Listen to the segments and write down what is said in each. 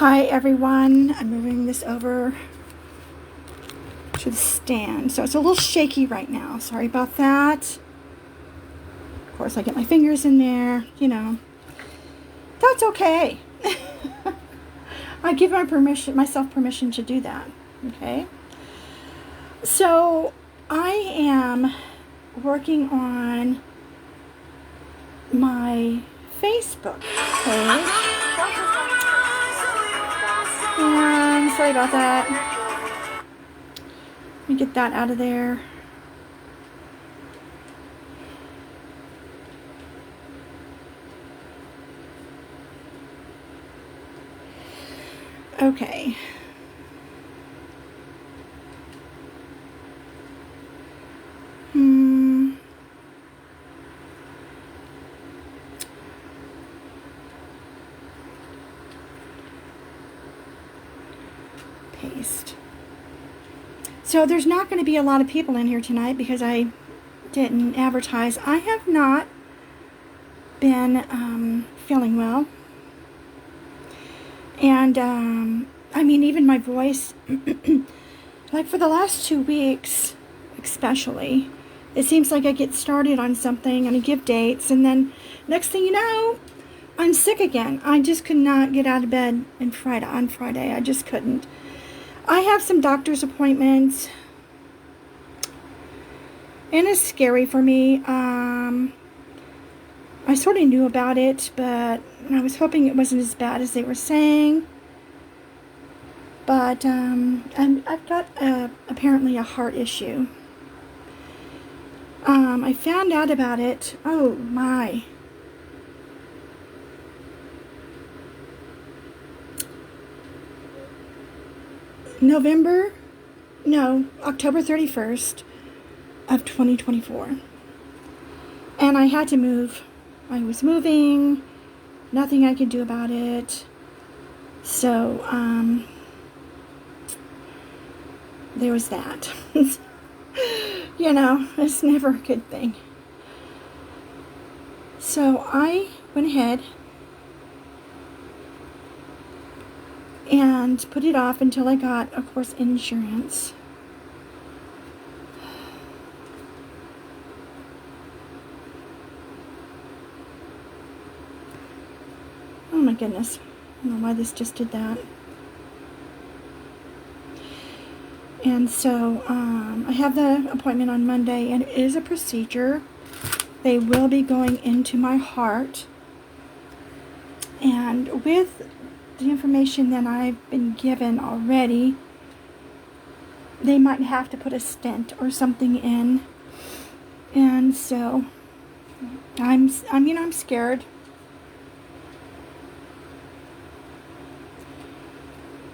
Hi everyone, I'm moving this over to the stand. So it's a little shaky right now. Sorry about that. Of course, I get my fingers in there, That's okay. I give myself permission to do that. Okay. So I am working on my Facebook page. And sorry about that. Let me get that out of there. Okay. Paste. So there's not going to be a lot of people in here tonight because I didn't advertise. I have not been feeling well. And, even my voice, like for the last 2 weeks, especially, it seems like I get started on something and I give dates, and then next thing you know, I'm sick again. I just could not get out of bed on Friday. I just couldn't. I have some doctor's appointments, and it's scary for me. I sort of knew about it, but I was hoping it wasn't as bad as they were saying. But I've got apparently a heart issue. I found out about it. Oh my. October 31st of 2024. And I had to move. I was moving, nothing I could do about it. So, there was that. It's never a good thing. So I went ahead and put it off until I got, of course, insurance. Oh my goodness. I don't know why this just did that. And so I have the appointment on Monday, and it is a procedure. They will be going into my heart. And with the information that I've been given already, they might have to put a stent or something in. And so I'm scared.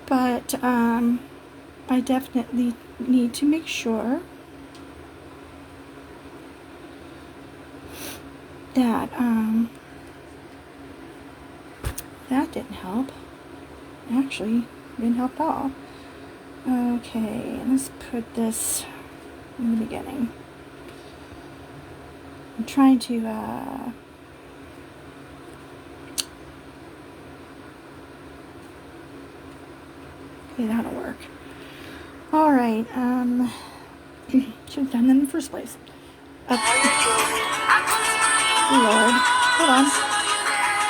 But I definitely need to make sure that that didn't help. Actually, didn't help at all. Okay, let's put this in the beginning. I'm trying to okay, that'll work. All right. Should have done that in the first place. Lord, hold on.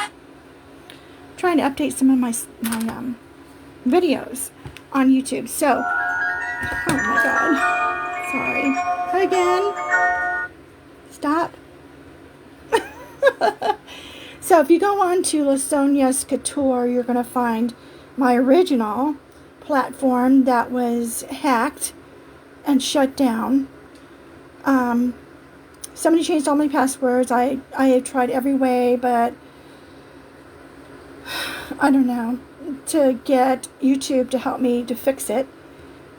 I'm trying to update some of my videos on YouTube. So, oh my God, sorry. Again. Stop. So if you go on to Lasonia's Couture, you're going to find my original platform that was hacked and shut down. Somebody changed all my passwords. I have tried every way, but I don't know, to get YouTube to help me to fix it,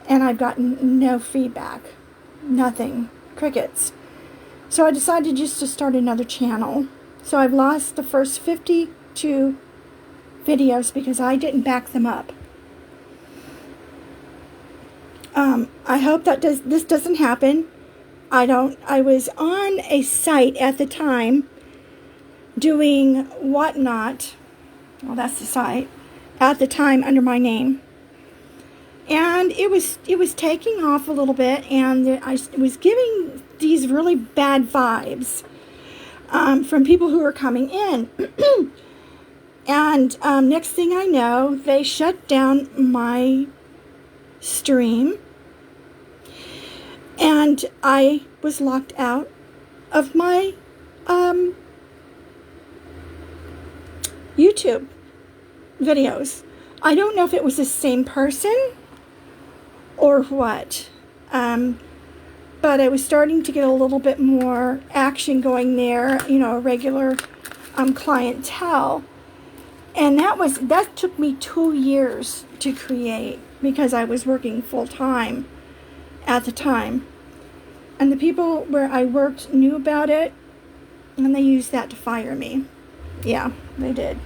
and I've gotten no feedback. Nothing. Crickets. So I decided just to start another channel. So I've lost the first 52 videos because I didn't back them up. I hope that this doesn't happen. I was on a site at the time doing Whatnot. Well, that's the site. at the time under my name. And it was taking off a little bit, and it was giving these really bad vibes from people who were coming in. And next thing I know, they shut down my stream, and I was locked out of my YouTube videos. I don't know if it was the same person or what, but I was starting to get a little bit more action going there, a regular clientele, and that took me 2 years to create, because I was working full-time at the time, and the people where I worked knew about it, and they used that to fire me. Yeah, they did.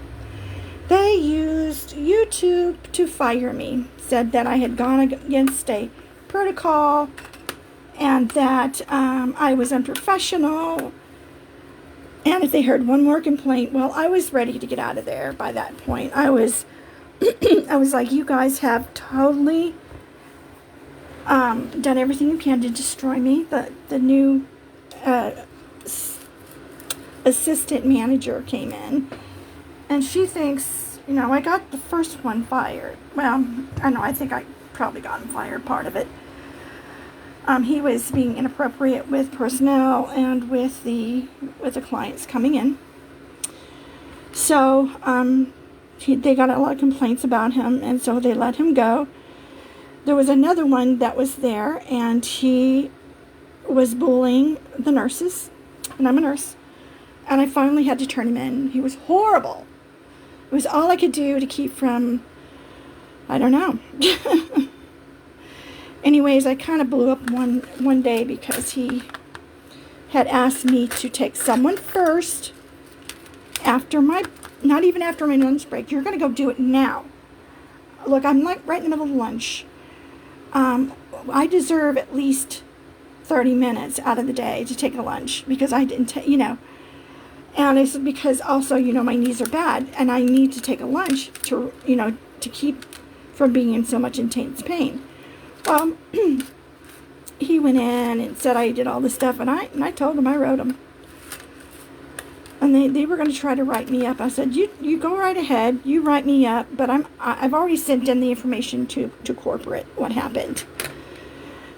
They used YouTube to fire me, said that I had gone against a protocol, and that I was unprofessional, and if they heard one more complaint, well, I was ready to get out of there by that point. I was like, you guys have totally done everything you can to destroy me. The new assistant manager came in, and she thinks, I got the first one fired. Well, I think I probably got him fired, part of it. He was being inappropriate with personnel and with the clients coming in. So they got a lot of complaints about him, and so they let him go. There was another one that was there, and he was bullying the nurses, and I'm a nurse, and I finally had to turn him in. He was horrible. It was all I could do to keep from, I don't know. Anyways, I kind of blew up one day because he had asked me to take someone first not even after my lunch break. You're going to go do it now. Look, I'm like right in the middle of lunch. I deserve at least 30 minutes out of the day to take a lunch, because I didn't and it's because also, my knees are bad, and I need to take a lunch to keep from being in so much intense pain. He went in and said I did all this stuff, and I told him I wrote him. And they were going to try to write me up. I said, you go right ahead, you write me up, but I've already sent in the information to corporate, what happened.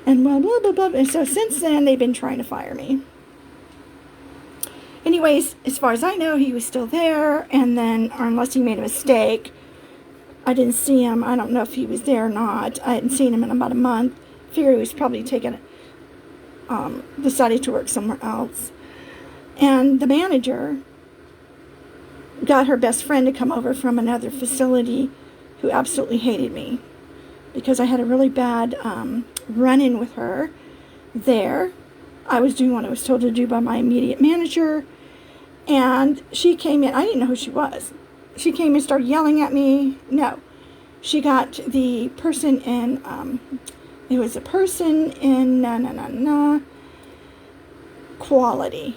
And blah, blah, blah, blah. And so since then, they've been trying to fire me. Anyways, as far as I know, he was still there, and then, or unless he made a mistake, I didn't see him. I don't know if he was there or not. I hadn't seen him in about a month. Figured he was probably decided to work somewhere else. And the manager got her best friend to come over from another facility, who absolutely hated me, because I had a really bad run-in with her there. I was doing what I was told to do by my immediate manager, and she came in. I didn't know who she was. She came and started yelling at me. No, she got the person in, it was a person in quality.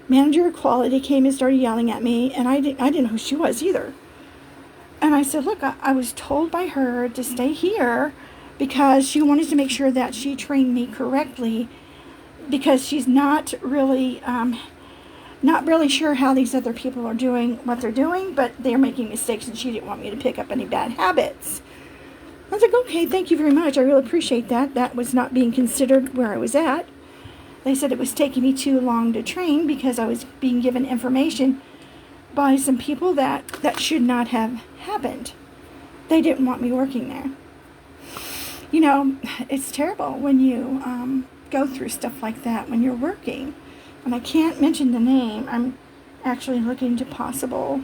Manager of quality came and started yelling at me, and I didn't know who she was either. And I said, look, I was told by her to stay here because she wanted to make sure that she trained me correctly, because she's not really sure how these other people are doing what they're doing, but they're making mistakes, and she didn't want me to pick up any bad habits. I was like, okay, thank you very much. I really appreciate that. That was not being considered where I was at. They said it was taking me too long to train because I was being given information by some people that should not have happened. They didn't want me working there. It's terrible when you go through stuff like that when you're working. And I can't mention the name. I'm actually looking into possible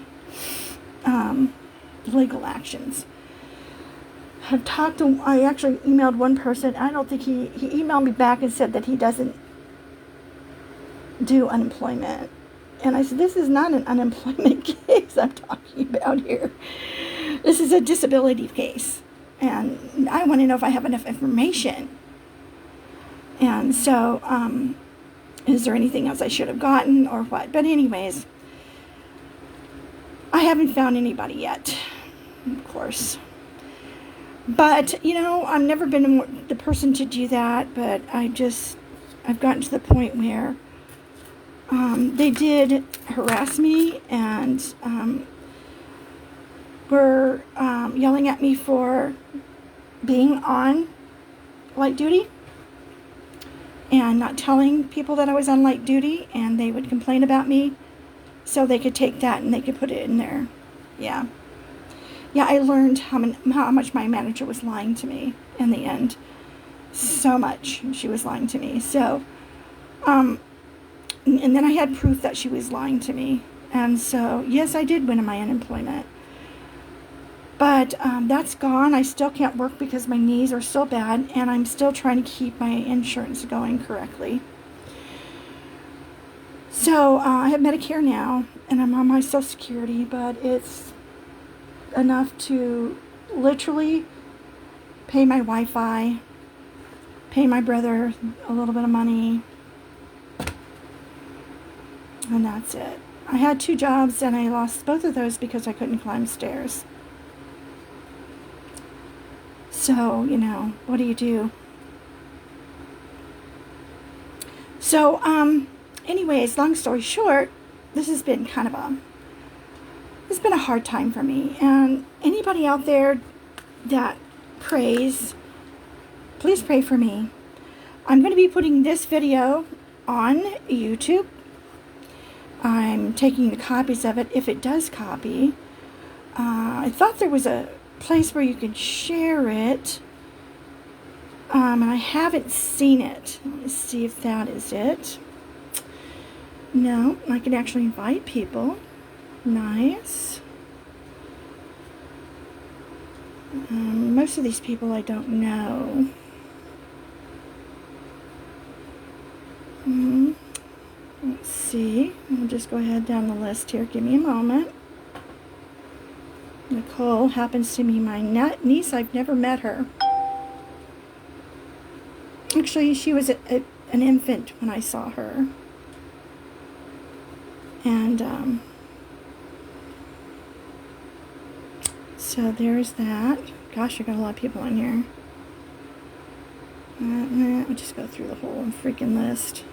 legal actions. I actually emailed one person. I don't think he emailed me back and said that he doesn't do unemployment. And I said, this is not an unemployment case I'm talking about here. This is a disability case. And I want to know if I have enough information. And so, is there anything else I should have gotten or what? But anyways, I haven't found anybody yet. of course. But, you know, I've never been the person to do that, but I've gotten to the point where they did harass me and were yelling at me for being on light duty and not telling people that I was on light duty, and they would complain about me so they could take that and they could put it in there. Yeah, I learned how much my manager was lying to me in the end. So much she was lying to me. So, and then I had proof that she was lying to me. And so, yes, I did win my unemployment. But that's gone. I still can't work because my knees are still bad, and I'm still trying to keep my insurance going correctly. So I have Medicare now, and I'm on my Social Security, but it's enough to literally pay my Wi-Fi, pay my brother a little bit of money, and that's it. I had 2 jobs, and I lost both of those because I couldn't climb stairs. So, you know, what do you do? So, anyways, long story short, this has been it's been a hard time for me. And anybody out there that prays, please pray for me. I'm going to be putting this video on YouTube. I'm taking the copies of it if it does copy. I thought there was a place where you could share it, and I haven't seen it. Let me see if that is it. No, I can actually invite people. Nice. Most of these people I don't know. Let's see. I'll just go ahead down the list here. Give me a moment. Nicole happens to be my niece. I've never met her. Actually, she was an infant when I saw her. And so there's that. Gosh, I got a lot of people in here. I'll just go through the whole freaking list.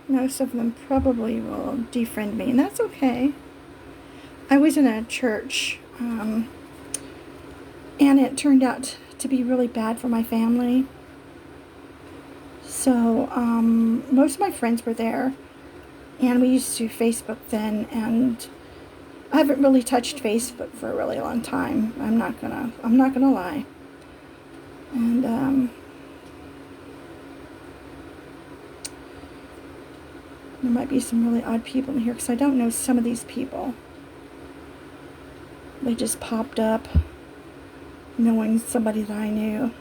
Most of them probably will defriend me, and that's okay. I was in a church, and it turned out to be really bad for my family. So, most of my friends were there, and we used to Facebook then, and I haven't really touched Facebook for a really long time. I'm not gonna lie. And, there might be some really odd people in here because I don't know some of these people. They just popped up knowing somebody that I knew.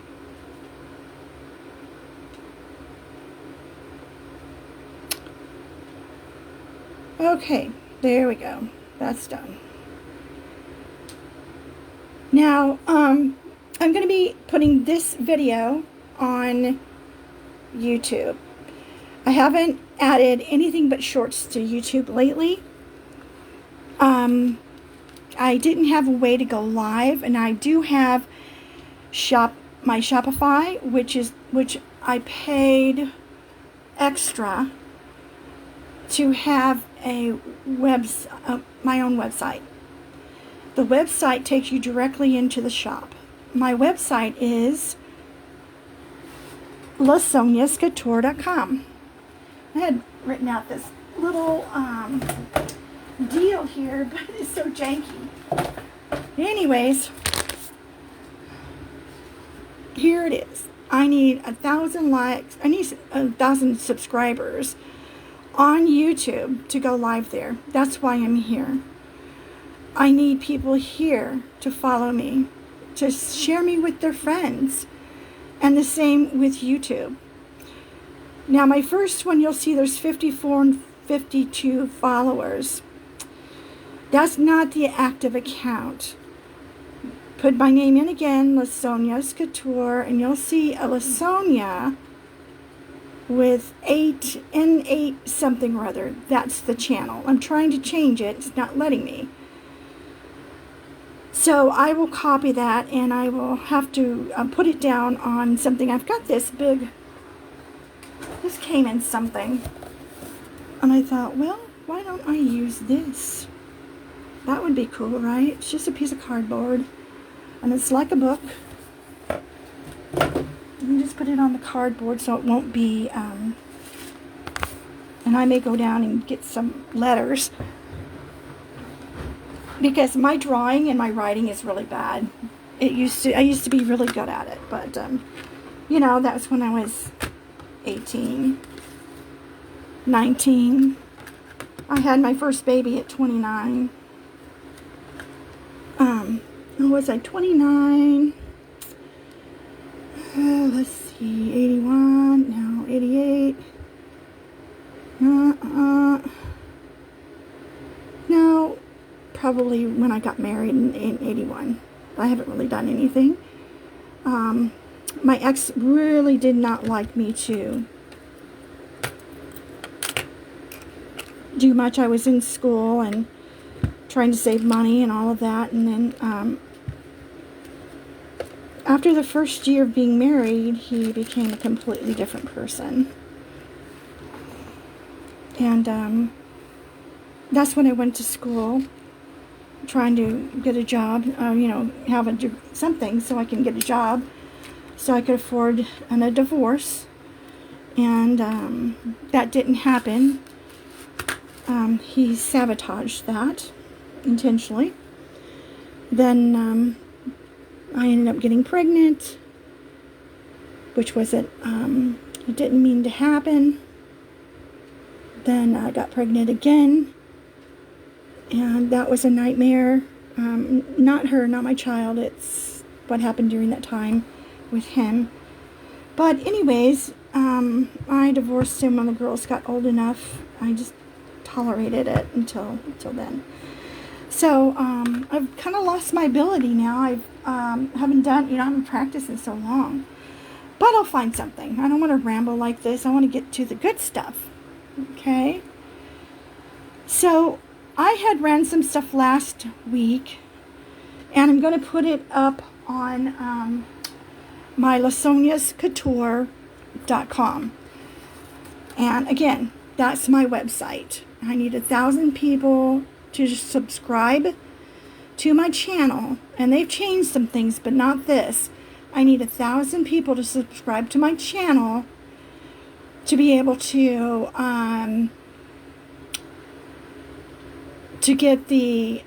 Okay, there we go. That's done. Now, I'm going to be putting this video on YouTube. I haven't added anything but shorts to YouTube lately. I didn't have a way to go live, and I do have my Shopify, which I paid extra to have my own website. The website takes you directly into the shop. My website is lasoniascouture.com. I had written out this little deal here, but it's so janky. Anyways, here it is. I need 1,000 likes. I need 1,000 subscribers on YouTube to go live there. That's why I'm here. I need people here to follow me, to share me with their friends, and the same with YouTube. Now, my first one, you'll see there's 54 and 52 followers. That's not the active account. put my name in again, Lasonia's Couture, and you'll see a Lasonia with 8 something or other. That's the channel. I'm trying to change it. It's not letting me. So I will copy that, and I will have to put it down on something. I've got this big, this came in something, and I thought, well, why don't I use this? That would be cool, right? It's just a piece of cardboard, and it's like a book. You just put it on the cardboard so it won't be, and I may go down and get some letters, because my drawing and my writing is really bad. I used to be really good at it, but, you know, that was when I was 18, 19. I had my first baby at 29. Was I 29? Let's see, 81, no, 88. No, probably when I got married in 81. I haven't really done anything. My ex really did not like me to do much. I was in school and trying to save money and all of that, and then after the first year of being married, he became a completely different person. And that's when I went to school, trying to get a job, you know, have something so I can get a job, so I could afford a divorce. And that didn't happen. He sabotaged that intentionally. Then I ended up getting pregnant, which wasn't, it didn't mean to happen. Then I got pregnant again, and that was a nightmare. Not her, not my child. It's what happened during that time with him. But anyways, I divorced him when the girls got old enough. I just tolerated it until then. So I've kind of lost my ability now. I haven't practiced in so long. But I'll find something. I don't want to ramble like this. I want to get to the good stuff. Okay? So I had ran some stuff last week, and I'm going to put it up on my LasoniasCouture.com. And again, that's my website. I need 1,000 people to subscribe to my channel, and they've changed some things, but not this. I need 1,000 people to subscribe to my channel to be able to get the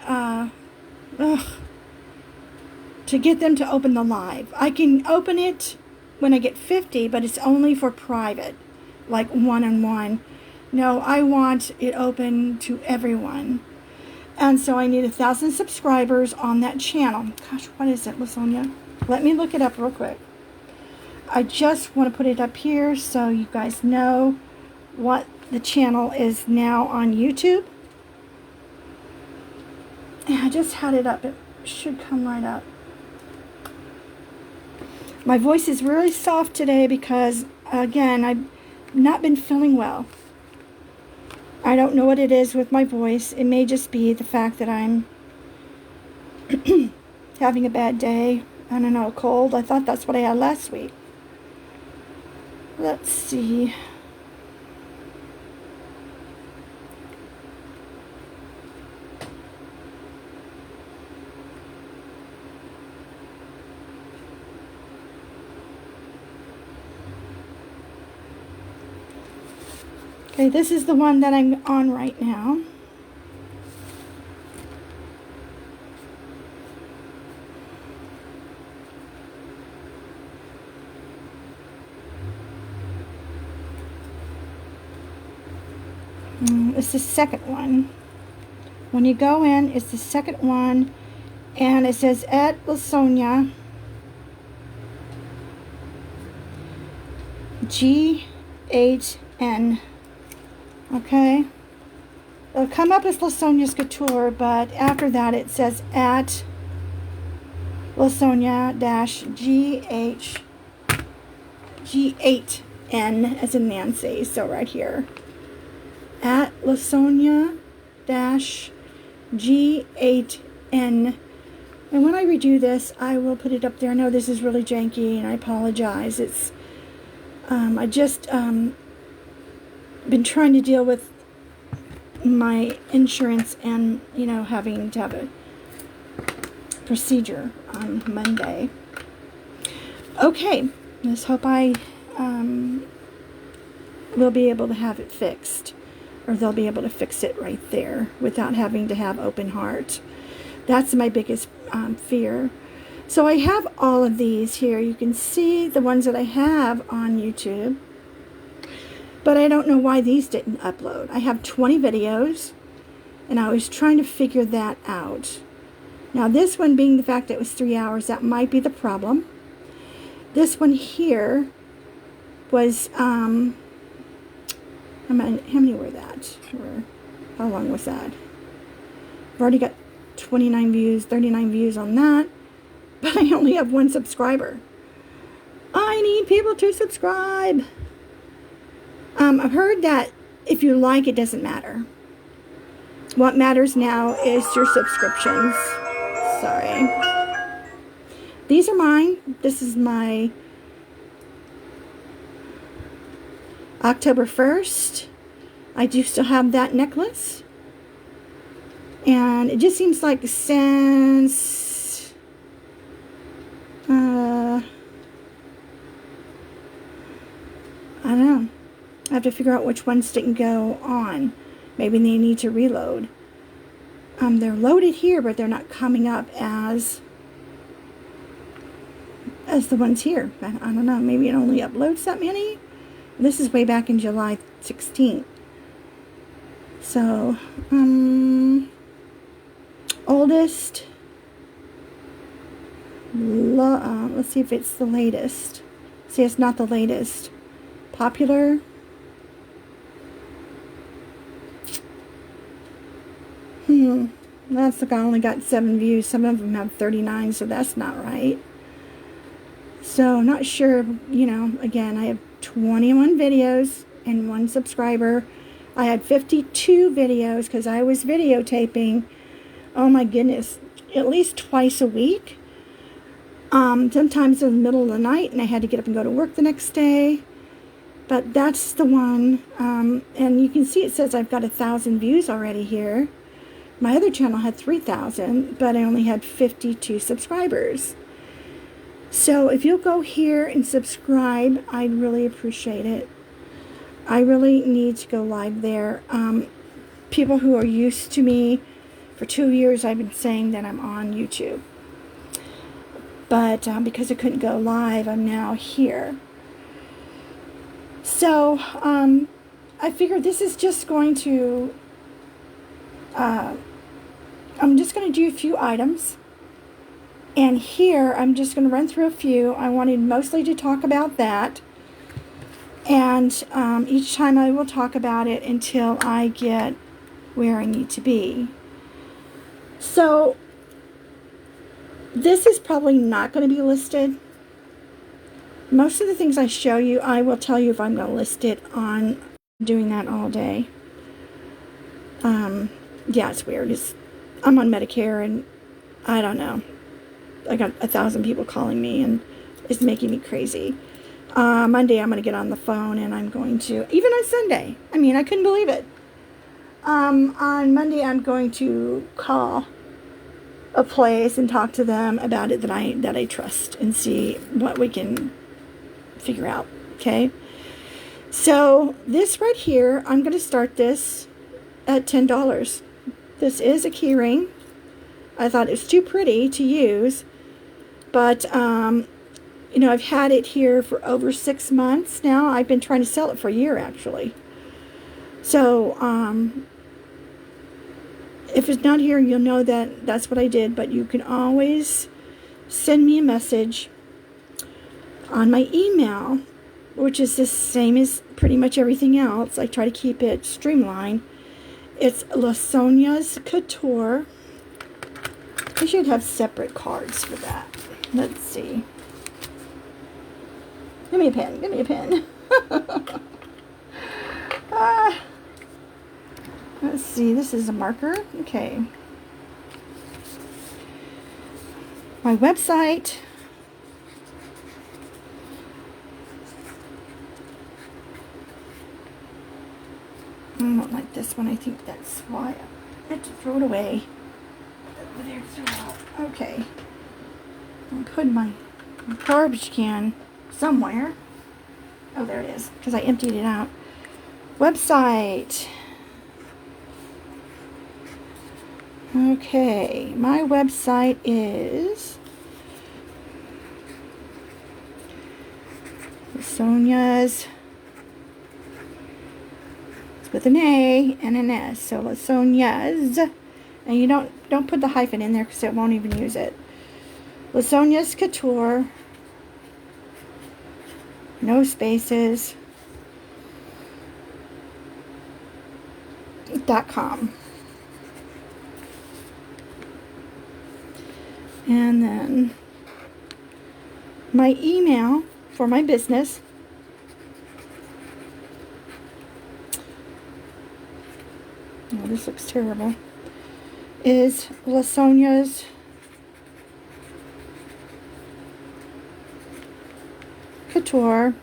to get them to open the live. I can open it when I get 50, but it's only for private, like one-on-one. No, I want it open to everyone. And so I need 1,000 subscribers on that channel. Gosh, what is it, Lasonia? Let me look it up real quick. I just want to put it up here so you guys know what the channel is now on YouTube. And I just had it up. It should come right up. My voice is really soft today because, again, I've not been feeling well. I don't know what it is with my voice. It may just be the fact that I'm having a bad day. I don't know, a cold. I thought that's what I had last week. Let's see. Okay, this is the one that I'm on right now. It's the second one. When you go in, it's the second one, and it says at Lasonia GHN. Okay, it'll come up as Lasonia's Couture, but after that it says at LaSonia-G8N as in Nancy. So right here. At LaSonia-G8N. And when I redo this, I will put it up there. I know this is really janky, and I apologize. It's I just been trying to deal with my insurance and, you know, having to have a procedure on Monday. Okay, let's hope I will be able to have it fixed, or they'll be able to fix it right there without having to have open heart. That's my biggest fear. So I have all of these here. You can see the ones that I have on YouTube, but I don't know why these didn't upload. I have 20 videos, and I was trying to figure that out. Now this one, being the fact that it was 3 hours, that might be the problem. This one here was, how many were that? How long was that? I've already got 29 views, 39 views on that, but I only have 1 subscriber. I need people to subscribe. I've heard that if you like, it doesn't matter. What matters now is your subscriptions. Sorry. These are mine. This is my October 1st. I do still have that necklace. And it just seems like since I don't know. I have to figure out which ones didn't go on. Maybe they need to reload. They're loaded here, but they're not coming up as the ones here. I don't know. Maybe it only uploads that many. This is way back in July 16th. So, oldest. Let's see if it's the latest. See, it's not the latest. Popular. That's like I only got 7 views. Some of them have 39, so that's not right. So, not sure, you know, again, I have 21 videos and 1 subscriber. I had 52 videos because I was videotaping, oh my goodness, at least twice a week. Sometimes in the middle of the night, and I had to get up and go to work the next day. But that's the one, and you can see it says I've got 1,000 views already here. My other channel had 3,000, but I only had 52 subscribers. So if you'll go here and subscribe, I'd really appreciate it. I really need to go live there. People who are used to me, for 2 years I've been saying that I'm on YouTube. But because I couldn't go live, I'm now here. So I figured this is just going to, I'm just going to do a few items. And here, I'm just going to run through a few. I wanted mostly to talk about that. And each time I will talk about it until I get where I need to be. So, this is probably not going to be listed. Most of the things I show you, I will tell you if I'm going to list it on doing that all day. Yeah, it's weird. I'm on Medicare, and I don't know. I got 1,000 people calling me, and it's making me crazy. Monday, I'm going to get on the phone, and I'm going to, even on Sunday, I mean, I couldn't believe it. On Monday, I'm going to call a place and talk to them about it that I trust, and see what we can figure out, okay? So, this right here, I'm going to start this at $10. This is a key ring. I thought it was too pretty to use, but, you know, I've had it here for over 6 months now. I've been trying to sell it for a year, actually. So, if it's not here, you'll know that that's what I did, but you can always send me a message on my email, which is the same as pretty much everything else. I try to keep it streamlined. It's LaSonia's Couture I should have separate cards for that. Let's see. Give me a pen. Give me a pen. Let's see. This is a marker. Okay. My website. I don't like this one. I think that's why I had to throw it away. Okay. I'll put my garbage can somewhere. Oh, there it is, because I emptied it out. Website. Okay, my website is Sonia's. It's with an A and an S, so Sonia's. And you don't put the hyphen in there because it won't even use it. Lasonia's Couture. No spaces. .com. And then my email for my business oh, this looks terrible, is Lasonia's Couture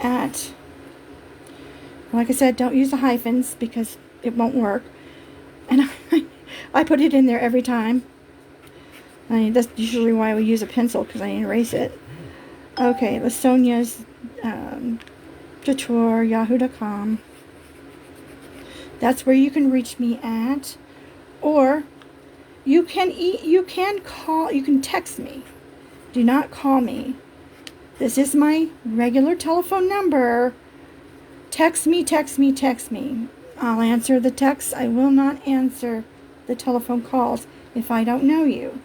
at, like I said, don't use the hyphens because it won't work. And I put it in there every time. I mean, that's usually why we use a pencil, because I erase it. Okay, Lasonia's Couture, yahoo.com. That's where you can reach me at. Or you can text me. Do not call me. This is my regular telephone number. Text me, text me, text me. I'll answer the text. I will not answer the telephone calls if I don't know you.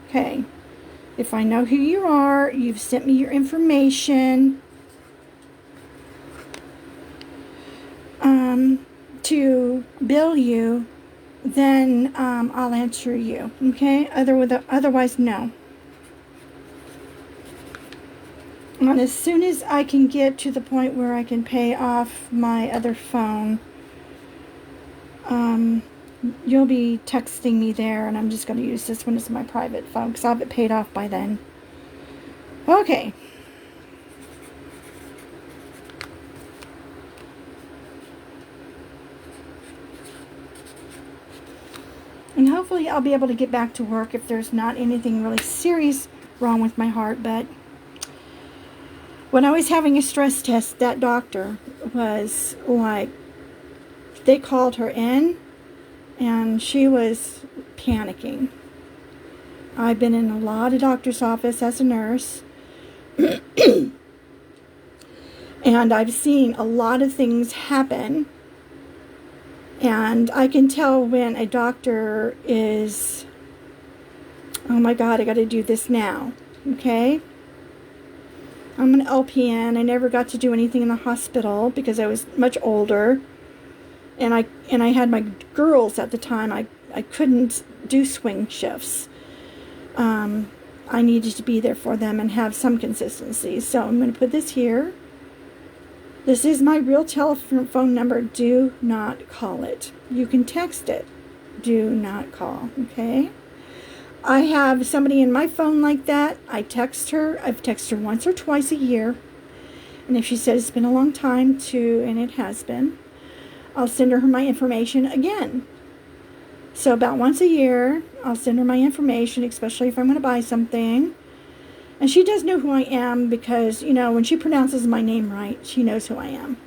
Okay. If I know who you are, you've sent me your information to bill you, then I'll answer you. Okay? Otherwise, no. And as soon as I can get to the point where I can pay off my other phone, you'll be texting me there, and I'm just going to use this one as my private phone because I'll have it paid off by then. Okay. And hopefully I'll be able to get back to work if there's not anything really serious wrong with my heart. But when I was having a stress test, that doctor was like, they called her in and she was panicking. I've been in a lot of doctor's office as a nurse. And I've seen a lot of things happen. And I can tell when a doctor is, oh my God, I got to do this now. Okay? I'm an LPN. I never got to do anything in the hospital because I was much older. And I had my girls at the time. I couldn't do swing shifts. I needed to be there for them and have some consistency. So I'm going to put this here. This is my real telephone number. Do not call it. You can text it. Do not call. Okay? I have somebody in my phone like that. I text her. I've texted her once or twice a year. And if she says it's been a long time too, and it has been, I'll send her my information again. So about once a year, I'll send her my information, especially if I'm going to buy something. And she does know who I am because, you know, when she pronounces my name right, she knows who I am.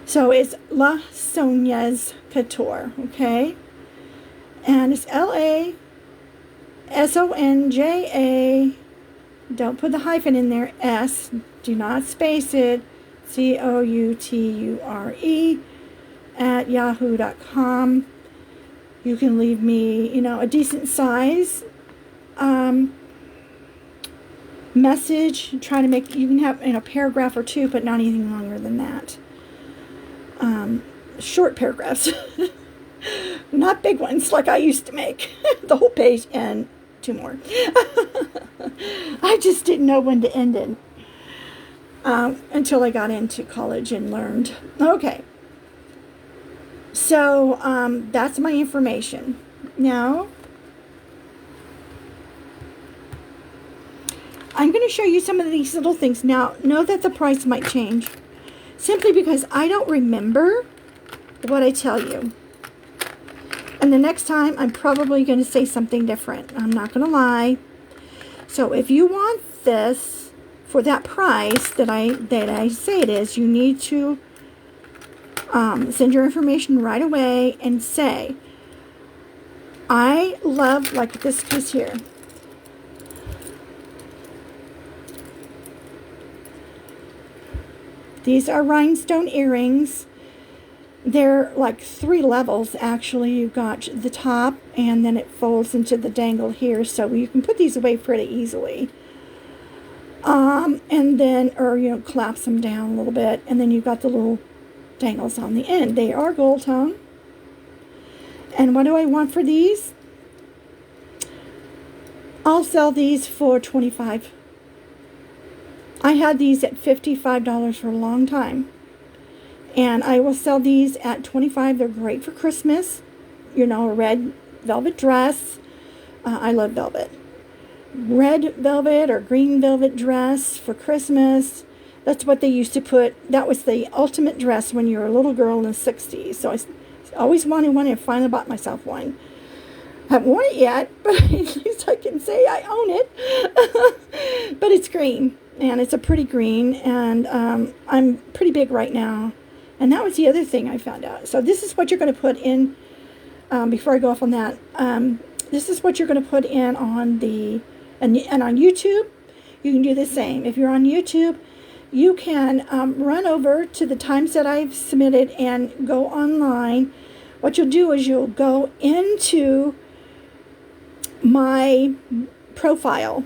So it's Lasonia's Couture, okay? And it's Lasonja. Don't put the hyphen in there. S. Do not space it. Couture at yahoo.com. You can leave me, you know, a decent size message. Try to make, you can have in a paragraph or two, but not anything longer than that. short paragraphs, not big ones like I used to make. The whole page and 2 more. I just didn't know when to end it until I got into college and learned. Okay. So that's my information. Now, I'm going to show you some of these little things. Now, know that the price might change simply because I don't remember what I tell you. And the next time, I'm probably going to say something different. I'm not going to lie. So if you want this for that price that I say it is, you need to send your information right away and say, I love, like this piece here. These are rhinestone earrings. They're like 3 levels, actually. You've got the top, and then it folds into the dangle here, so you can put these away pretty easily. And then, or, collapse them down a little bit, and then you've got the little dangles on the end. They are gold tone. And what do I want for these? I'll sell these for $25. I had these at $55 for a long time. And I will sell these at $25. They're great for Christmas. A red velvet dress. I love velvet. Red velvet or green velvet dress for Christmas. That's what they used to put. That was the ultimate dress when you were a little girl in the 60s. So I always wanted one, and finally bought myself one. I haven't worn it yet, but at least I can say I own it. But it's green, and it's a pretty green, and I'm pretty big right now. And that was the other thing I found out. So this is what you're going to put in, before I go off on that, this is what you're going to put in on the, and on YouTube, you can do the same. If you're on YouTube, you can run over to the times that I've submitted and go online. What you'll do is you'll go into my profile,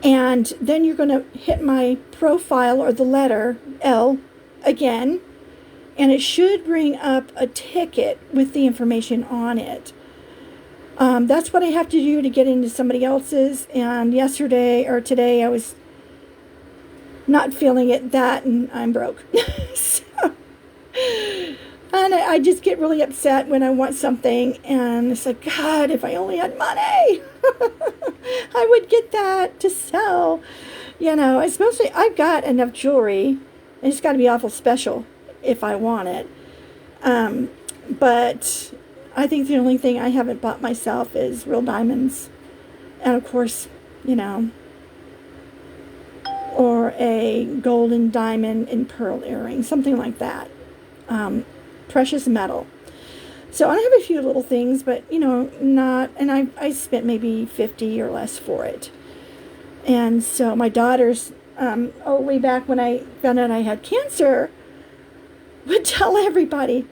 and then you're going to hit my profile or the letter L again, and it should bring up a ticket with the information on it. That's what I have to do to get into somebody else's, and yesterday or today I was not feeling it, and I'm broke. And I just get really upset when I want something, and it's like, God, if I only had money, I would get that to sell. Especially I've got enough jewelry, and it's got to be awful special if I want it. But I think the only thing I haven't bought myself is real diamonds. And of course, or a golden diamond and pearl earring, something like that. Precious metal. So I have a few little things, but not, and I spent maybe $50 or less for it. And so my daughters, way back when I found out I had cancer, would tell everybody.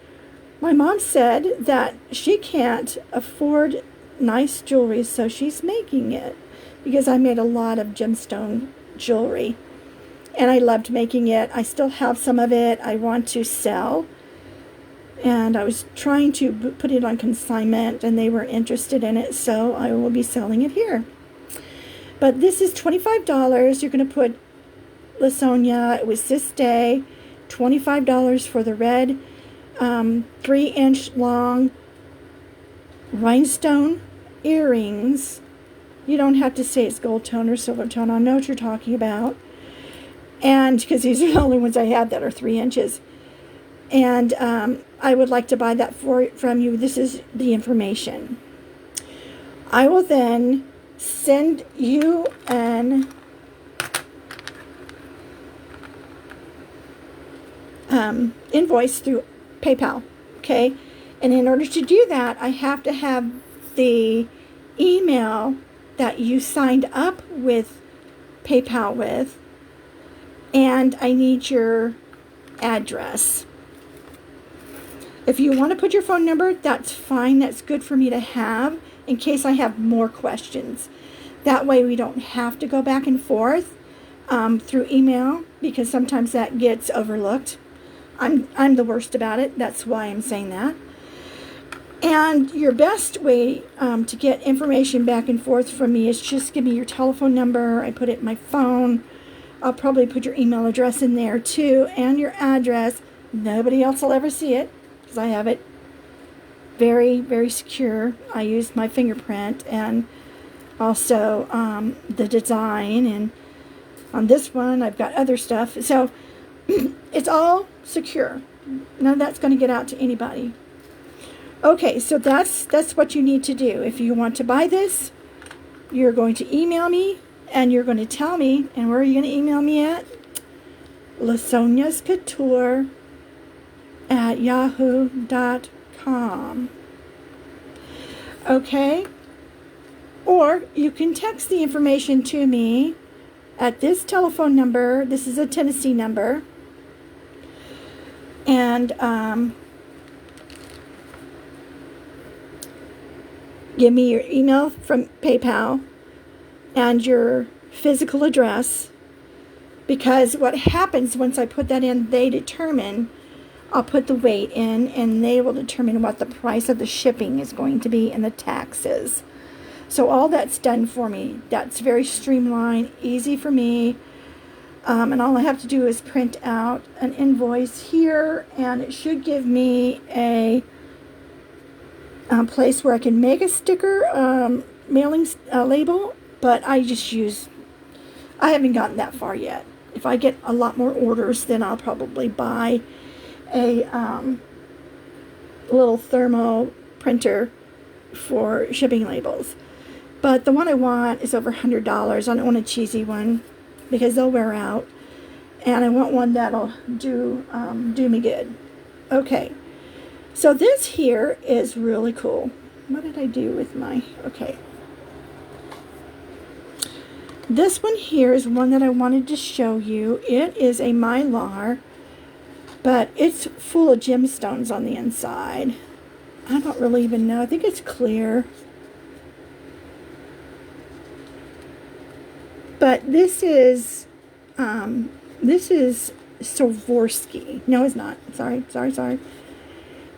My mom said that she can't afford nice jewelry, so she's making it, because I made a lot of gemstone jewelry, and I loved making it. I still have some of it I want to sell, and I was trying to put it on consignment, and they were interested in it, so I will be selling it here. But this is $25. You're going to put LaSonia. It was this day. $25 for the red 3-inch long rhinestone earrings. You don't have to say it's gold tone or silver tone. I know what you're talking about. And because these are the only ones I have that are 3 inches. And I would like to buy that from you. This is the information. I will then send you an invoice through PayPal. Okay? And in order to do that, I have to have the email that you signed up with PayPal with, and I need your address. If you want to put your phone number, that's fine. That's good for me to have in case I have more questions. That way we don't have to go back and forth through email, because sometimes that gets overlooked. I'm the worst about it. That's why I'm saying that. And your best way to get information back and forth from me is just give me your telephone number. I put it in my phone. I'll probably put your email address in there too, and your address. Nobody else will ever see it because I have it very, very secure. I use my fingerprint and also the design. And on this one, I've got other stuff. So it's all secure. None of that's going to get out to anybody. Okay, so that's what you need to do. If you want to buy this, you're going to email me, and you're going to tell me, and where are you going to email me at? LaSonia'sCouture@yahoo.com. Okay? Or you can text the information to me at this telephone number. This is a Tennessee number. And give me your email from PayPal and your physical address, because what happens once I put that in, I'll put the weight in, and they will determine what the price of the shipping is going to be and the taxes. So all that's done for me. That's very streamlined, easy for me. And all I have to do is print out an invoice here, and it should give me a place where I can make a sticker mailing label, but I haven't gotten that far yet. If I get a lot more orders, then I'll probably buy a little thermo printer for shipping labels. But the one I want is over $100. I don't want a cheesy one because they'll wear out, and I want one that'll do me good. Okay, so this here is really cool. What did I do with my, okay. This one here is one that I wanted to show you. It is a Mylar, but it's full of gemstones on the inside. I don't really even know. I think it's clear. But this is Swarovski. No, it's not. Sorry.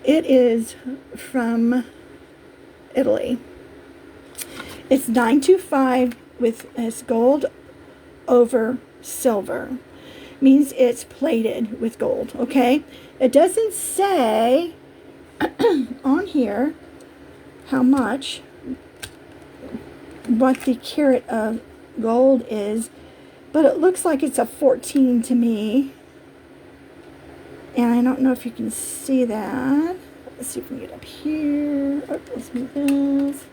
It is from Italy. It's 925 with it's gold over silver. Means it's plated with gold, okay? It doesn't say on here how much, what the carat of gold is, but it looks like it's a 14 to me, and I don't know if you can see that. Let's see if we can get up here. Oh, let's move this.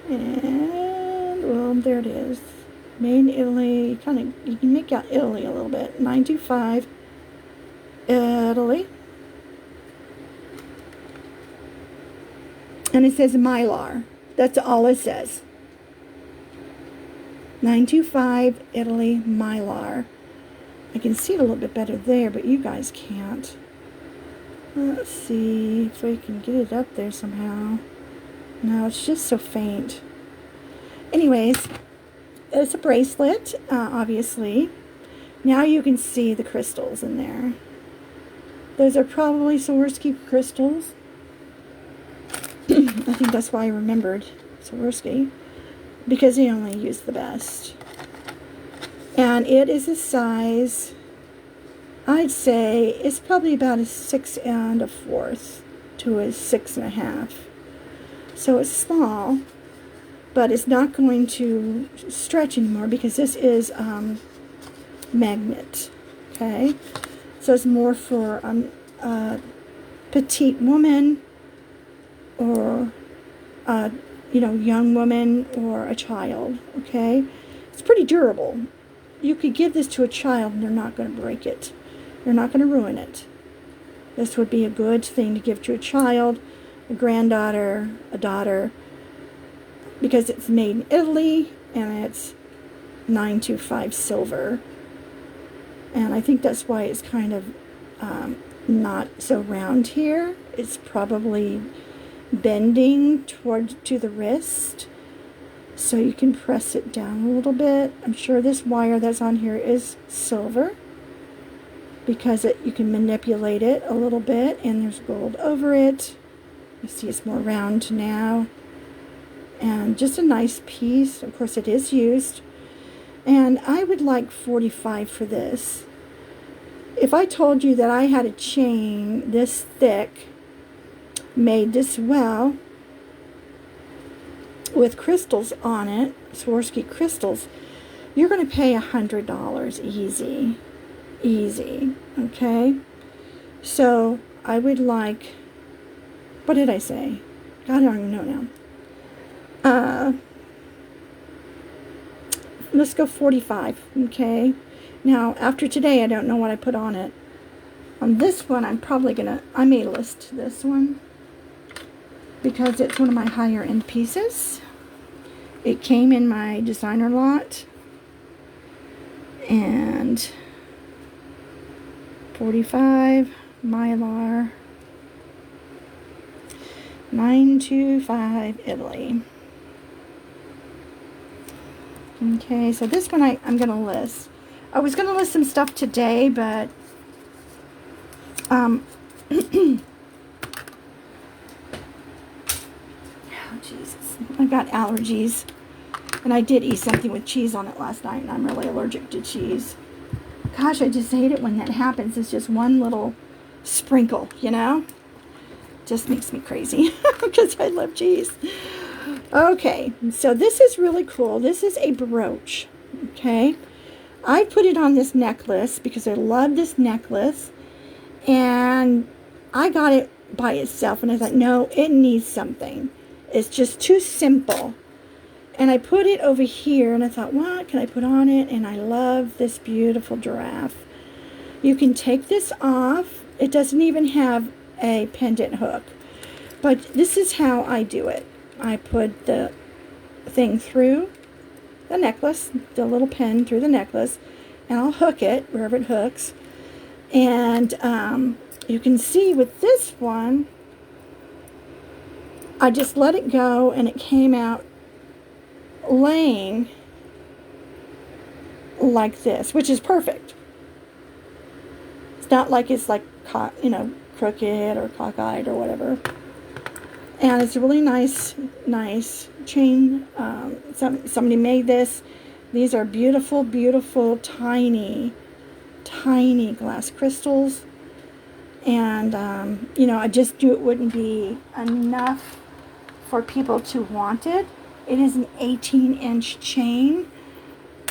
And well, there it is. Made in Italy. You can make out Italy a little bit. 925 Italy. And it says Mylar. That's all it says. 925 Italy Mylar. I can see it a little bit better there, but you guys can't. Let's see if we can get it up there somehow. No, it's just so faint. Anyways, it's a bracelet, obviously. Now you can see the crystals in there. Those are probably Swarovski crystals. I think that's why I remembered Swarovski, because he only used the best. And it is a size, I'd say, it's probably about a 6 1/4 to a 6 1/2. So it's small, but it's not going to stretch anymore because this is magnet. Okay, so it's more for a petite woman, or a young woman, or a child. Okay, it's pretty durable. You could give this to a child and they're not going to break it. They're not going to ruin it. This would be a good thing to give to a child, a granddaughter, a daughter, because it's made in Italy and it's 925 silver. And I think that's why it's kind of not so round here. It's probably bending to the wrist. So you can press it down a little bit. I'm sure this wire that's on here is silver because you can manipulate it a little bit, and there's gold over it. You see it's more round now. And just a nice piece. Of course, it is used. And I would like 45 for this. If I told you that I had a chain this thick, made this well, with crystals on it, Swarovski crystals, you're going to pay $100 easy. Easy. Okay? So, I would like, what did I say? God, I don't even know now. Let's go 45, okay? Now, after today, I don't know what I put on it. On this one, I may list this one because it's one of my higher end pieces. It came in my designer lot. And 45 Mylar 925 Italy. Okay, so this one I'm going to list. I was going to list some stuff today, but oh Jesus, I've got allergies, and I did eat something with cheese on it last night, and I'm really allergic to cheese. Gosh, I just hate it when that happens. It's just one little sprinkle, you know? Just makes me crazy because I love cheese. Okay, so this is really cool. This is a brooch, okay? I put it on this necklace because I love this necklace, and I got it by itself, and I thought, no, it needs something. It's just too simple. And I put it over here, and I thought, what can I put on it? And I love this beautiful giraffe. You can take this off. It doesn't even have a pendant hook. But this is how I do it. I put the thing through the necklace, the little pin through the necklace, and I'll hook it wherever it hooks. And you can see with this one, I just let it go, and it came out laying like this, which is perfect. It's not like it's like, crooked or cockeyed or whatever. And it's a really nice chain. Somebody made this. These are beautiful, beautiful, tiny glass crystals. And, I just knew it wouldn't be enough for people to want it. It is an 18-inch chain.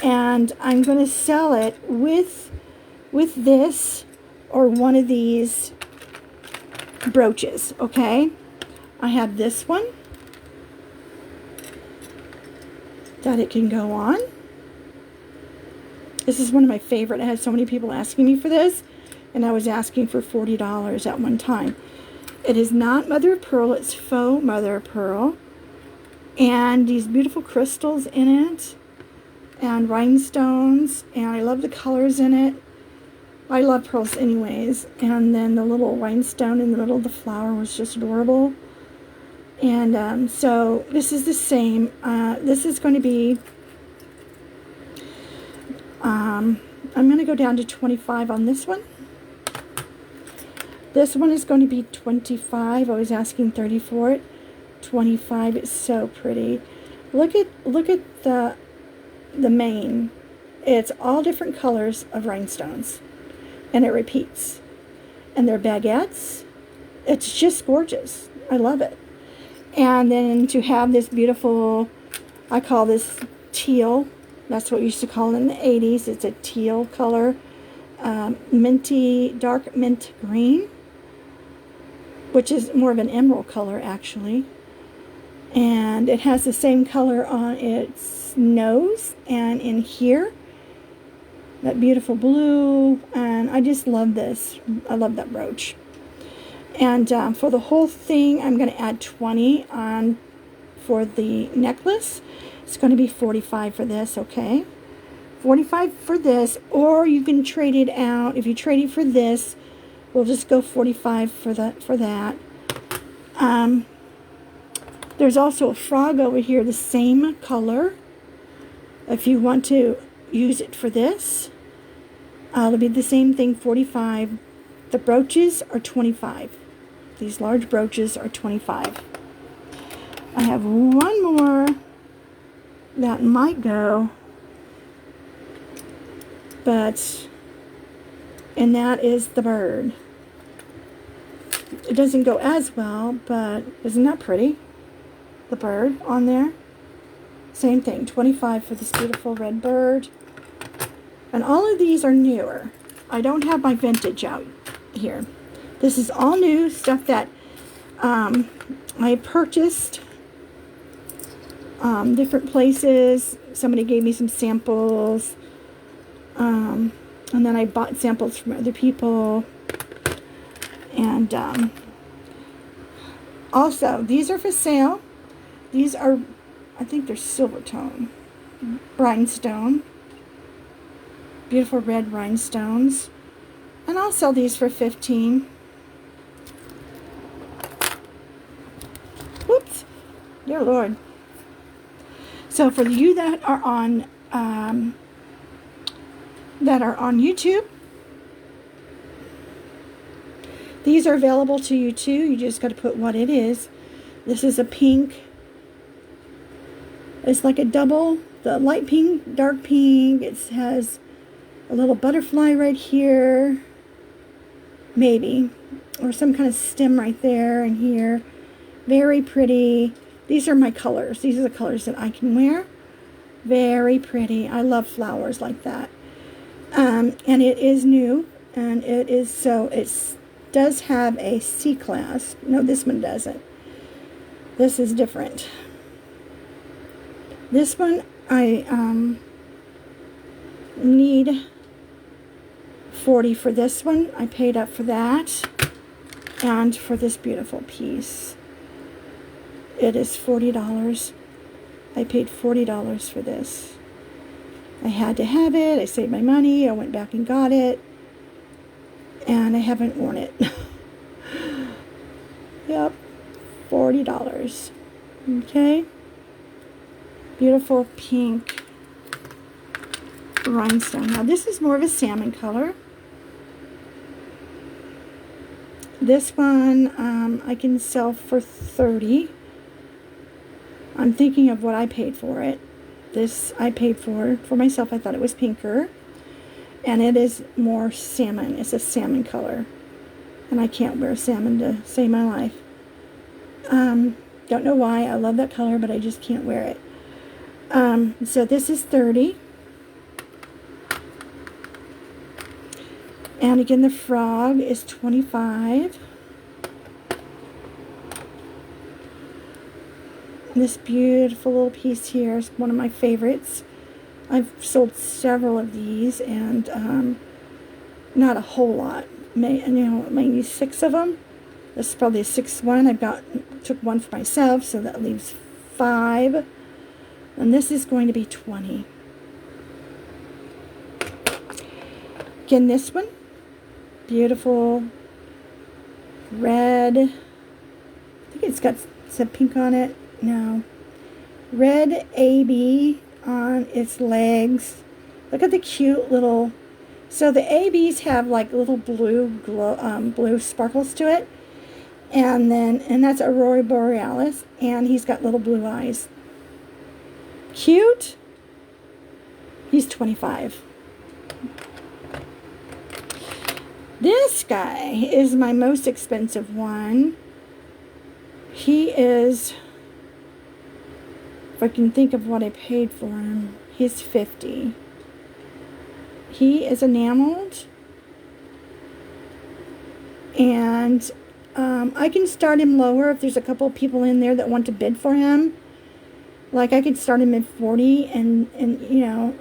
And I'm going to sell it with this or one of these brooches, okay? I have this one that it can go on. This is one of my favorite. I had so many people asking me for this, and I was asking for $40 at one time. It is not mother of pearl, it's faux mother of pearl. And these beautiful crystals in it, and rhinestones, and I love the colors in it. I love pearls anyways. And then the little rhinestone in the middle of the flower was just adorable. And so this is the same. This is going to be, I'm going to go down to 25 on this one. This one is going to be 25. I was asking 30 for it. 25. It's so pretty. Look at the mane. It's all different colors of rhinestones, and it repeats. And they're baguettes. It's just gorgeous. I love it. And then to have this beautiful, I call this teal. That's what we used to call it in the 80s. It's a teal color, minty, dark mint green, which is more of an emerald color actually. And it has the same color on its nose and in here. That beautiful blue. And I just love this. I love that brooch. And for the whole thing, I'm going to add 20 on for the necklace. It's going to be 45 for this, okay? 45 for this, or you can trade it out. If you trade it for this, we'll just go 45 for that. There's also a frog over here, the same color. If you want to use it for this, it'll be the same thing, 45. The brooches are 25. These large brooches are 25. I have one more that might go, and that is the bird. It doesn't go as well, but isn't that pretty? The bird on there. Same thing, 25 for this beautiful red bird. And all of these are newer. I don't have my vintage out here. This is all new stuff that I purchased different places. Somebody gave me some samples. And then I bought samples from other people. And also, these are for sale. These are, I think they're silver tone. Rhinestone. Beautiful red rhinestones. And I'll sell these for $15. Whoops. Dear Lord. So for you that are on YouTube, these are available to you too. You just got to put what it is. This is a pink. It's like a double, the light pink, dark pink. It has a little butterfly right here, maybe, or some kind of stem right there and here. Very pretty. These are my colors. These are the colors that I can wear. Very pretty. I love flowers like that. And it is new, and it is so, it does have a C-clasp. No, this one doesn't. This is different. This one I need $40 for this one. I paid up for that. And for this beautiful piece, it is $40. I paid $40 for this. I had to have it. I saved my money. I went back and got it. And I haven't worn it. Yep. $40. Okay. Beautiful pink rhinestone. Now this is more of a salmon color. This one I can sell for $30. I'm thinking of what I paid for it. This I paid for myself. I thought it was pinker. And it is more salmon. It's a salmon color. And I can't wear salmon to save my life. Don't know why. I love that color, but I just can't wear it. So this is $30. And again, the frog is $25. This beautiful little piece here is one of my favorites. I've sold several of these, and not a whole lot. Maybe 6 of them. This is probably the 6th one. Took one for myself, so that leaves 5. And this is going to be $20. Again, this one, beautiful red. I think it's got some pink on it. No, red AB on its legs. Look at the cute little. So the ABs have like little blue blue sparkles to it, and that's Aurora Borealis, and he's got little blue eyes. Cute. He's $25. This guy is my most expensive one. He is, if I can think of what I paid for him, he's $50. He is enameled, and I can start him lower if there's a couple of people in there that want to bid for him. Like I could start him at $40, and you know,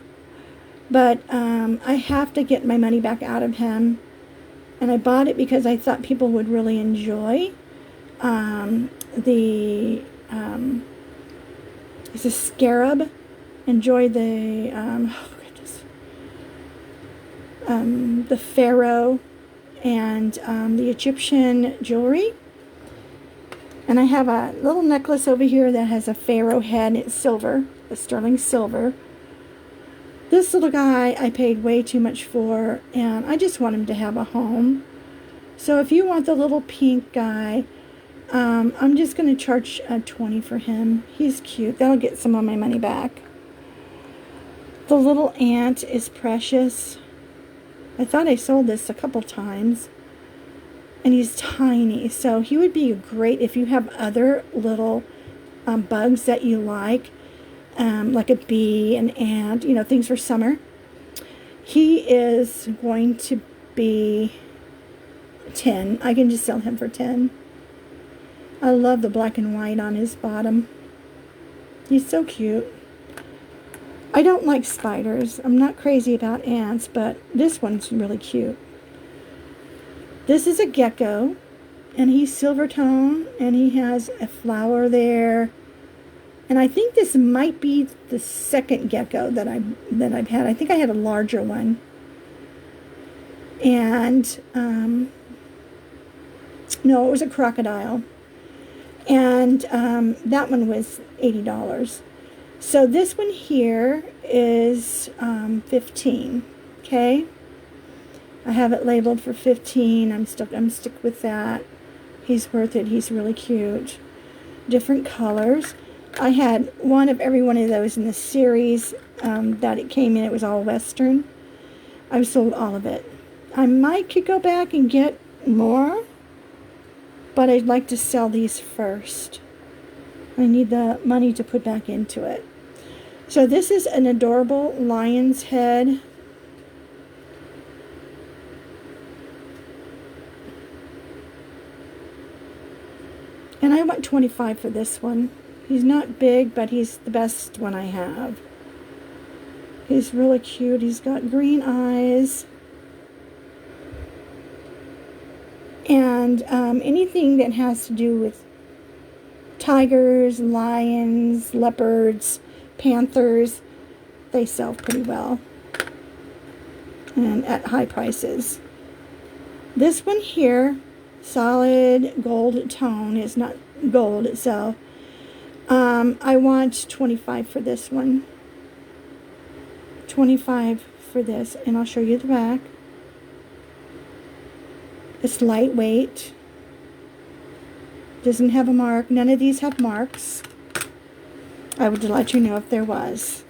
but I have to get my money back out of him, and I bought it because I thought people would really enjoy it's a scarab. Enjoy the pharaoh and the Egyptian jewelry. And I have a little necklace over here that has a pharaoh head. It's silver, a sterling silver. This little guy I paid way too much for, and I just want him to have a home. So if you want the little pink guy, I'm just going to charge $20 for him. He's cute. That'll get some of my money back. The little ant is precious. I thought I sold this a couple times. And he's tiny, so he would be great if you have other little bugs that you like a bee, an ant, you know, things for summer. He is going to be 10. I can just sell him for 10. I love the black and white on his bottom. He's so cute. I don't like spiders. I'm not crazy about ants, but this one's really cute. This is a gecko, and he's silver tone, and he has a flower there. And I think this might be the second gecko that I've had. I think I had a larger one. And no, it was a crocodile. And that one was $80. So this one here is 15. Okay. I have it labeled for 15. I'm stuck with that. He's worth it. He's really cute. Different colors. I had one of every one of those in the series that it came in. It was all Western. I've sold all of it. I could go back and get more, but I'd like to sell these first. I need the money to put back into it. So this is an adorable lion's head. And I want $25 for this one. He's not big, but he's the best one I have. He's really cute. He's got green eyes. And anything that has to do with tigers, lions, leopards, panthers, they sell pretty well. And at high prices. This one here, solid gold tone, is not gold itself. I want $25 for this one. $25 for this, and I'll show you the back. It's lightweight. Doesn't have a mark. None of these have marks. I would let you know if there was.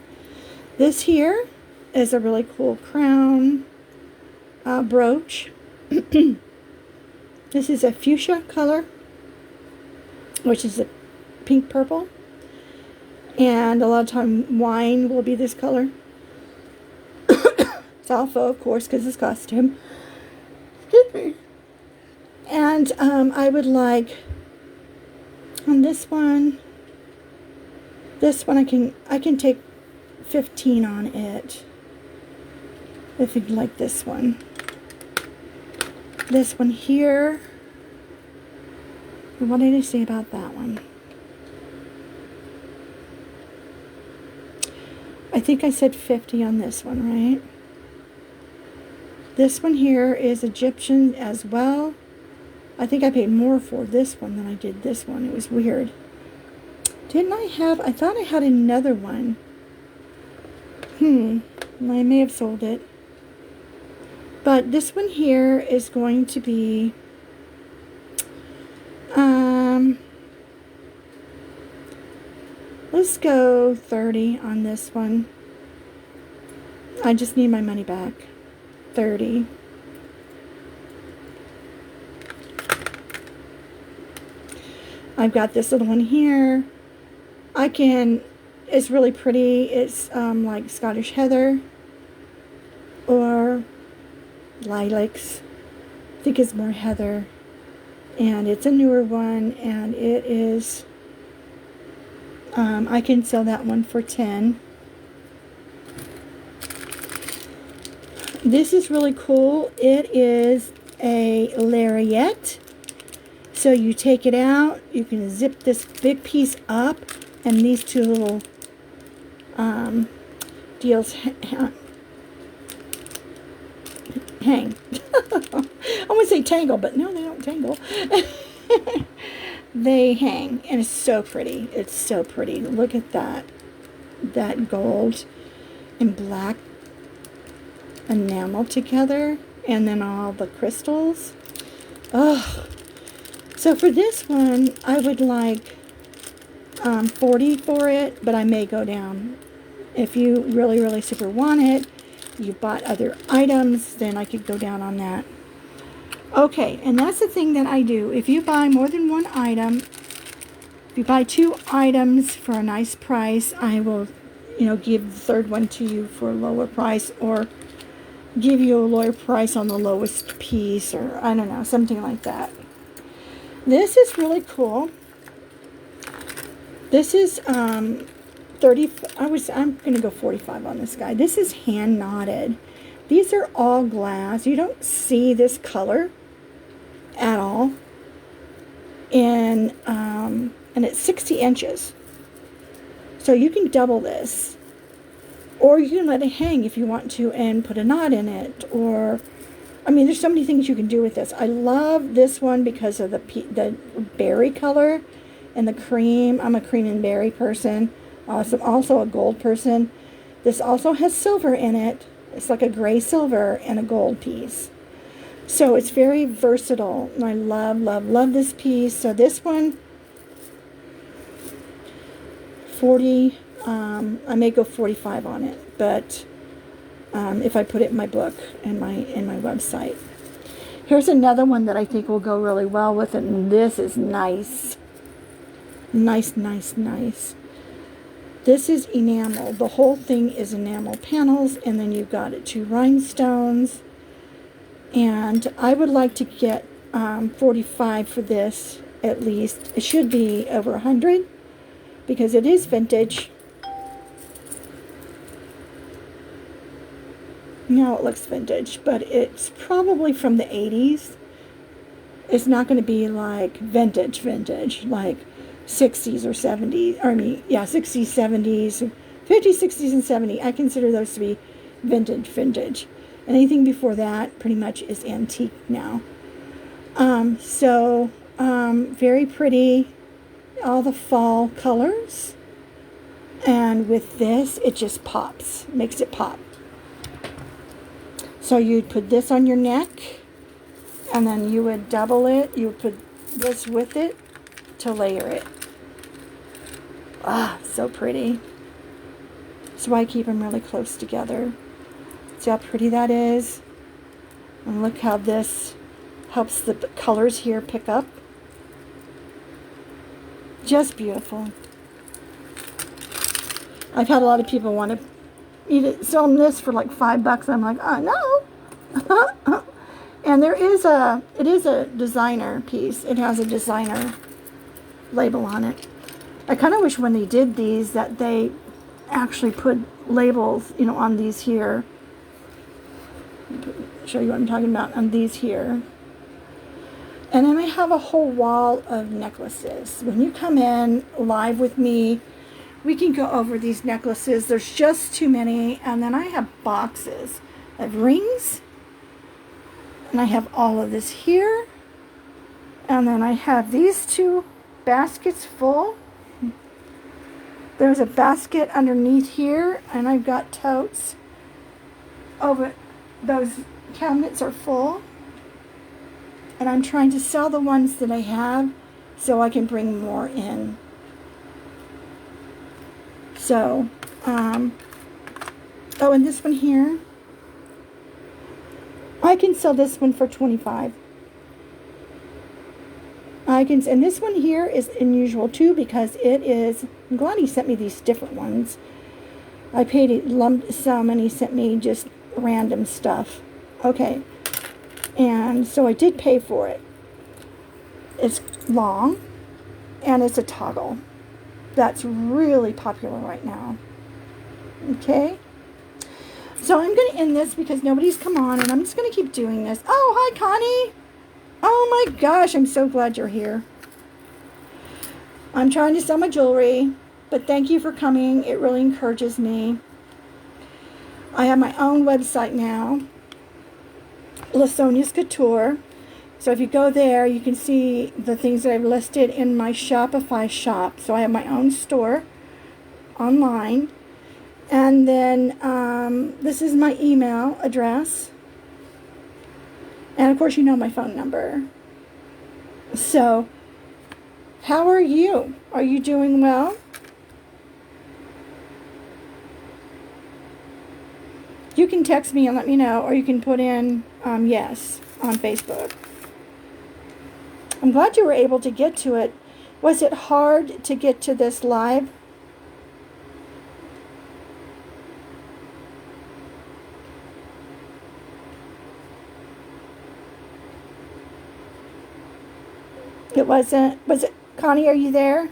This here is a really cool crown brooch. This is a fuchsia color, which is a pink purple. And a lot of time wine will be this color. It's alpha, of course, because it's costume. Excuse me. And I would like on this one I can take 15 on it. If you'd like this one. This one here. What did I say about that one? I think I said 50 on this one, right? This one here is Egyptian as well. I think I paid more for this one than I did this one. It was weird. Didn't I have... I thought I had another one. I may have sold it. But this one here is going to be... let's go 30 on this one. I just need my money back. 30. I've got this little one here. It's really pretty. It's like Scottish heather or lilacs. I think it's more heather. And it's a newer one, and it is, I can sell that one for 10. This is really cool. It is a lariat. So you take it out, you can zip this big piece up, and these two little deals hang. I want to say tangle, but no, they don't tangle. they hang, and it's so pretty. It's so pretty. Look at that gold and black enamel together, and then all the crystals. Oh, so for this one, I would like 40 for it, but I may go down. If you really, really super want it, you bought other items, then I could go down on that. Okay, and that's the thing that I do. If you buy more than one item, if you buy 2 items for a nice price, I will, give the third one to you for a lower price, or give you a lower price on the lowest piece, or I don't know, something like that. This is really cool. This is 30. I'm gonna go 45 on this guy. This is hand knotted. These are all glass. You don't see this color at all. And it's 60 inches. So you can double this. Or you can let it hang if you want to and put a knot in it. Or, there's so many things you can do with this. I love this one because of the berry color and the cream. I'm a cream and berry person. I'm also a gold person. This also has silver in it. It's like a gray silver and a gold piece. So it's very versatile. And I love, love, love this piece. So this one, 40, I may go 45 on it. But if I put it in my book and my website. Here's another one that I think will go really well with it. And this is nice. Nice, nice, nice. This is enamel. The whole thing is enamel panels, and then you've got 2 rhinestones. And I would like to get 45 for this at least. It should be over 100 because it is vintage. Now it looks vintage, but it's probably from the 80s. It's not going to be like vintage, like 60s or 70s, 60s, 70s, 50s, 60s, and 70s. I consider those to be vintage. Anything before that pretty much is antique now. Very pretty, all the fall colors. And with this, it just pops, makes it pop. So you'd put this on your neck, and then you would double it. You would put this with it to layer it. Ah, so pretty. So I keep them really close together. See how pretty that is? And look how this helps the colors here pick up. Just beautiful. I've had a lot of people want to sell them this for like $5. I'm like, oh no. And it is a designer piece. It has a designer label on it. I kind of wish when they did these that they actually put labels, on these here. Show you what I'm talking about on these here. And then I have a whole wall of necklaces. When you come in live with me, we can go over these necklaces. There's just too many. And then I have boxes of rings. And I have all of this here. And then I have these 2 baskets full. There's a basket underneath here, and I've got totes over. Those cabinets are full, and I'm trying to sell the ones that I have so I can bring more in. So, and this one here, I can sell this one for 25. And this one here is unusual too because it is, I'm glad he sent me these different ones. I paid a lump sum and he sent me just random stuff. Okay. And so I did pay for it. It's long and it's a toggle. That's really popular right now. Okay. So I'm going to end this because nobody's come on and I'm just going to keep doing this. Oh, hi Connie. Oh my gosh, I'm so glad you're here. I'm trying to sell my jewelry, but thank you for coming. It really encourages me. I have my own website now, LaSonia's Couture, So if you go there, you can see the things that I've listed in my Shopify shop. So I have my own store online. And then this is my email address. And of course, you know my phone number. So, how are you? Are you doing well? You can text me and let me know, or you can put in yes on Facebook. I'm glad you were able to get to it. Was it hard to get to this live? It wasn't. Was it? Connie, are you there?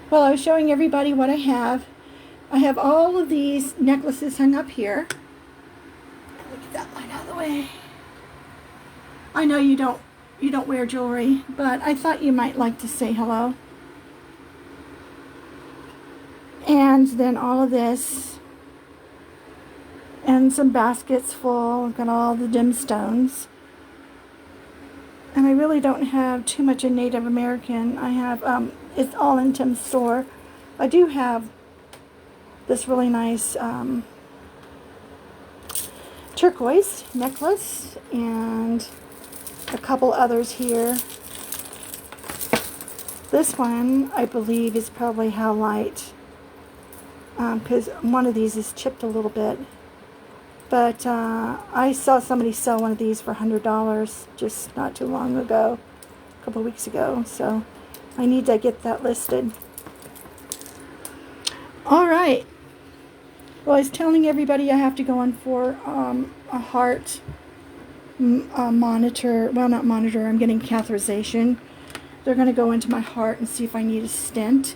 Well, I was showing everybody what I have. I have all of these necklaces hung up here. Let me get that line out of the way. I know you don't wear jewelry, but I thought you might like to say hello. And then all of this, and some baskets full. I've got all the gemstones. And I really don't have too much in Native American. I have, it's all in Tim's store. I do have this really nice turquoise necklace and a couple others here. This one, I believe, is probably Howlite, because one of these is chipped a little bit. But I saw somebody sell one of these for $100 just not too long ago, a couple weeks ago. So I need to get that listed. All right. Well, I was telling everybody I have to go in for a heart monitor. Well, not monitor. I'm getting catheterization. They're going to go into my heart and see if I need a stent.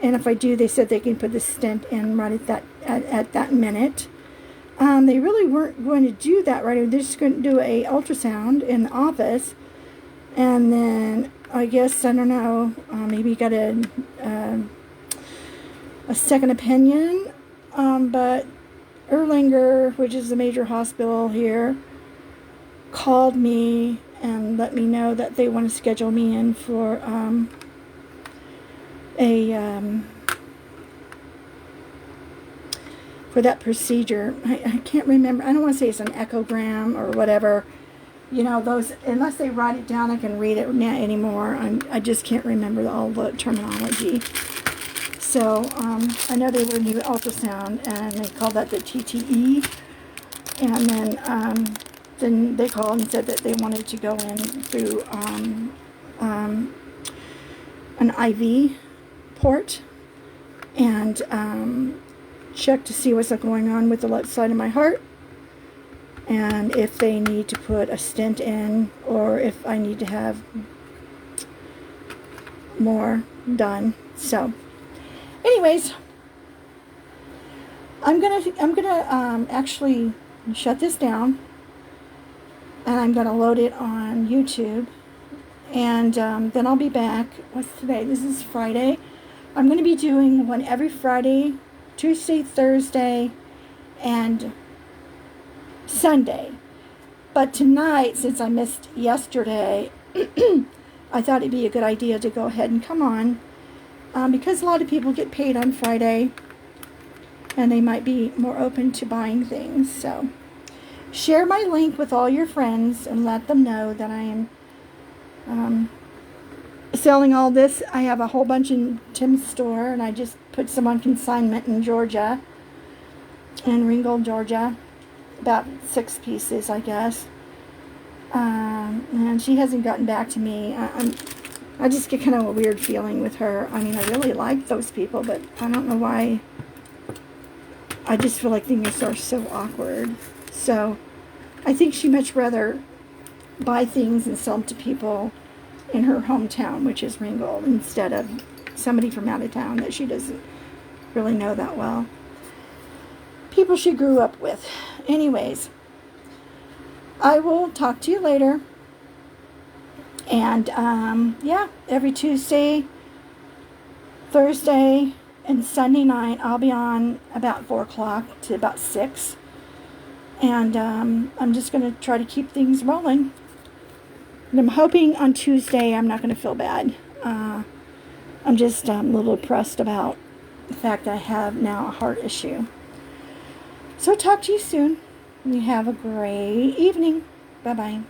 And if I do, they said they can put the stent in right at that minute. They really weren't going to do that right. They're just going to do a ultrasound in the office, and then I guess, I don't know, maybe got a second opinion. But Erlanger, which is a major hospital here, called me and let me know that they want to schedule me in for for that procedure. I can't remember. I don't want to say it's an echogram or whatever. You know, those, unless they write it down, I can read it anymore. I just can't remember all the terminology. So, I know they were new ultrasound, and they called that the TTE. And then they called and said that they wanted to go in through an IV port and check to see what's going on with the left side of my heart, and if they need to put a stent in, or if I need to have more done. So anyways, I'm gonna actually shut this down, and I'm gonna load it on YouTube, and then I'll be back. What's today? This is Friday. I'm gonna be doing one every Friday, Tuesday, Thursday, and Sunday. But tonight, since I missed yesterday, I thought it'd be a good idea to go ahead and come on, because a lot of people get paid on Friday, and they might be more open to buying things. So share my link with all your friends and let them know that I am selling all this. I have a whole bunch in Tim's store, and I just put some on consignment in Georgia, in Ringgold, Georgia. About 6 pieces, I guess. And she hasn't gotten back to me. I just get kind of a weird feeling with her. I mean, I really like those people, but I don't know why. I just feel like things are so awkward. So I think she'd much rather buy things and sell them to people in her hometown, which is Ringgold, instead of somebody from out of town that she doesn't really know that well. People she grew up with. Anyways, I will talk to you later. And yeah, every Tuesday, Thursday, and Sunday night I'll be on about 4 o'clock to about 6. And I'm just going to try to keep things rolling. And I'm hoping on Tuesday I'm not going to feel bad. I'm just a little depressed about the fact that I have now a heart issue. So talk to you soon. You have a great evening. Bye-bye.